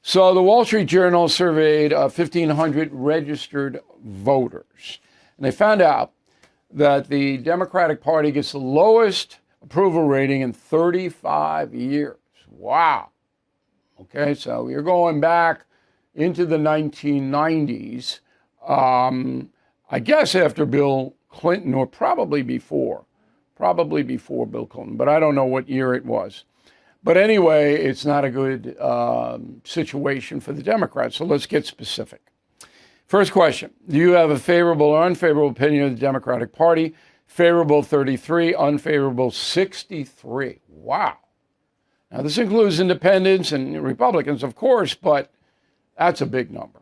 So the Wall Street Journal surveyed 1,500 registered voters, and they found out that the Democratic Party gets the lowest approval rating in 35 years. Wow. Okay, so you're going back into the 1990s, I guess after Bill Clinton, or probably before Bill Clinton, but I don't know what year it was. But anyway, it's not a good situation for the Democrats. So let's get specific. First question, do you have a favorable or unfavorable opinion of the Democratic Party? Favorable 33, unfavorable 63. Wow. Now, this includes independents and Republicans, of course, but that's a big number.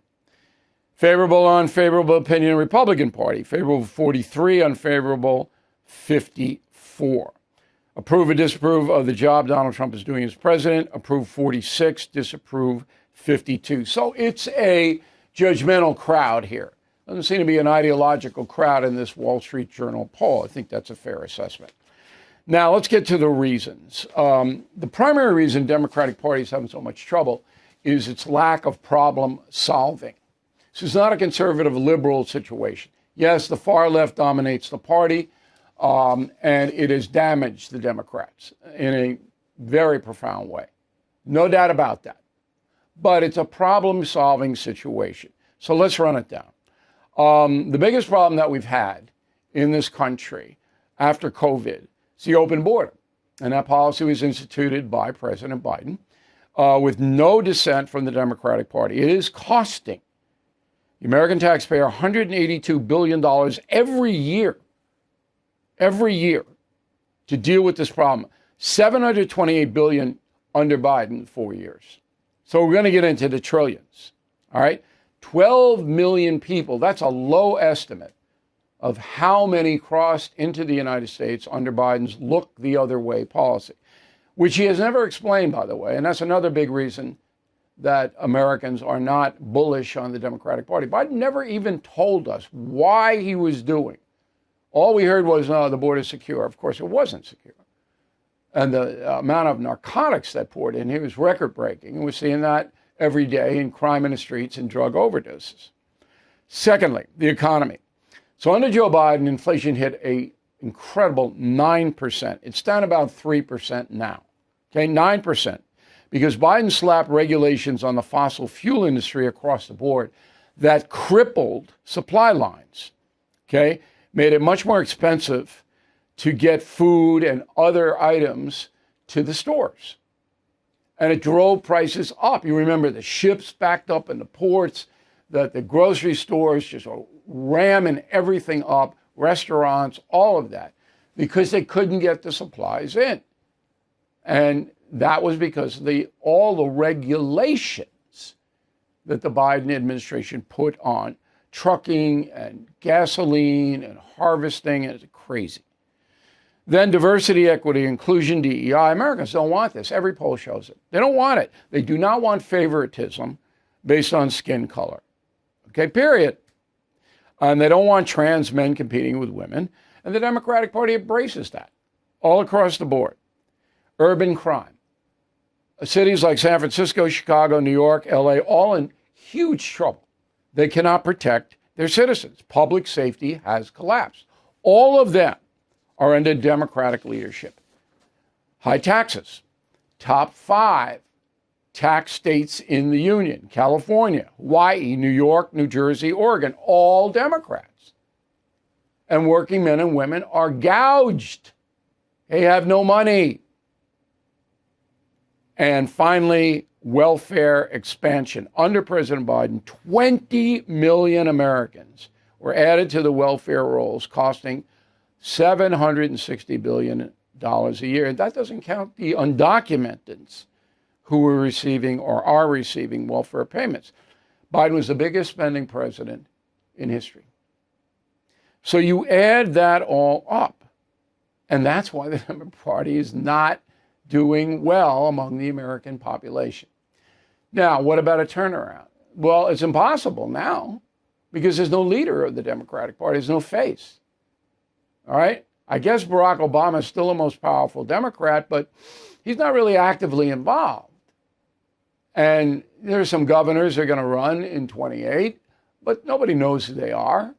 Favorable or unfavorable opinion of the Republican Party? Favorable 43, unfavorable 54. Approve or disapprove of the job Donald Trump is doing as president? Approve 46, disapprove 52. So it's a judgmental crowd here. Doesn't seem to be an ideological crowd in this Wall Street Journal poll. I think that's a fair assessment. Now, let's get to the reasons. The primary reason Democratic Party is having so much trouble is its lack of problem solving. This is not a conservative liberal situation. Yes, the far left dominates the party, and it has damaged the Democrats in a very profound way. No doubt about that. But it's a problem-solving situation. So let's run it down. The biggest problem that we've had in this country after COVID is the open border. And that policy was instituted by President Biden with no dissent from the Democratic Party. It is costing the American taxpayer $182 billion every year to deal with this problem. $728 billion under Biden, 4 years. So we're going to get into the trillions, all right? 12 million people, that's a low estimate of how many crossed into the United States under Biden's look the other way policy, which he has never explained, by the way. And that's another big reason that Americans are not bullish on the Democratic Party. Biden never even told us why he was doing. All we heard was, no, the border is secure. Of course, it wasn't secure. And the amount of narcotics that poured in here was record-breaking. We're seeing that every day in crime in the streets and drug overdoses. Secondly, the economy. So under Joe Biden, inflation hit an incredible 9%. It's down about 3% now. Okay, 9%. Because Biden slapped regulations on the fossil fuel industry across the board that crippled supply lines. Okay, made it much more expensive to get food and other items to the stores. And it drove prices up. You remember the ships backed up in the ports, that the grocery stores just were ramming everything up, restaurants, all of that, because they couldn't get the supplies in. And that was because of all the regulations that the Biden administration put on trucking and gasoline and harvesting, and it's crazy. Then diversity, equity, inclusion, DEI. Americans don't want this. Every poll shows it. They don't want it. They do not want favoritism based on skin color. Okay, period. And they don't want trans men competing with women. And the Democratic Party embraces that all across the board. Urban crime. Cities like San Francisco, Chicago, New York, LA, all in huge trouble. They cannot protect their citizens. Public safety has collapsed. All of them are under Democratic leadership. High taxes. Top 5 tax states in the union: California, Hawaii, New York, New Jersey, Oregon, all Democrats. And working men and women are gouged. They have no money. And finally, welfare expansion. Under President Biden, 20 million Americans were added to the welfare rolls, costing $760 billion a year. And that doesn't count the undocumented who were receiving or are receiving welfare payments. Biden was the biggest spending president in history. So you add that all up, and that's why the Democratic Party is not doing well among the American population. Now, what about a turnaround? Well, it's impossible now because there's no leader of the Democratic Party. There's no face. All right? I guess Barack Obama is still the most powerful Democrat, but he's not really actively involved. And There are some governors who are going to run in 28, but nobody knows who they are.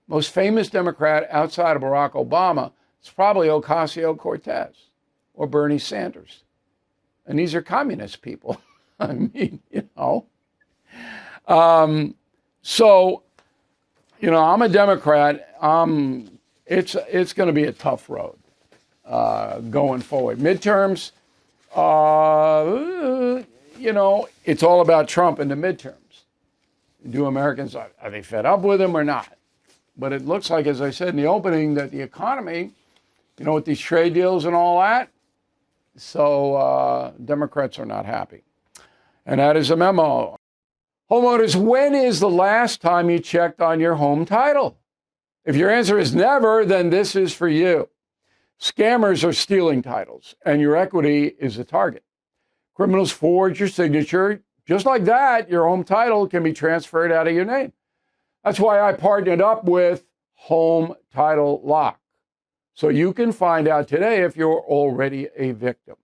Most famous Democrat outside of Barack Obama is probably Ocasio-Cortez or Bernie Sanders. And these are communist people. I mean, So, I'm a Democrat. It's going to be a tough road going forward. Midterms, it's all about Trump in the midterms. Do Americans, are they fed up with him or not? But it looks like, as I said in the opening, that the economy, with these trade deals and all that, so Democrats are not happy. And that is a memo. Homeowners, when is the last time you checked on your home title? If your answer is never, then this is for you. Scammers are stealing titles, and your equity is a target. Criminals forge your signature. Just like that, your home title can be transferred out of your name. That's why I partnered up with Home Title Lock, so you can find out today if you're already a victim.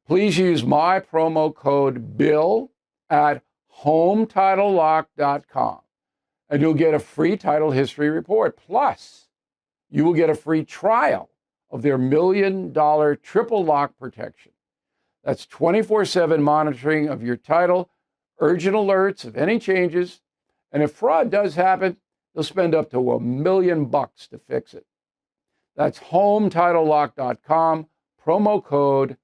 Please use my promo code BILL at HometitleLock.com, and you'll get a free title history report. Plus, you will get a free trial of their $1 million triple lock protection. That's 24/7 monitoring of your title, urgent alerts of any changes, and if fraud does happen, they'll spend up to $1 million to fix it. That's HometitleLock.com, promo code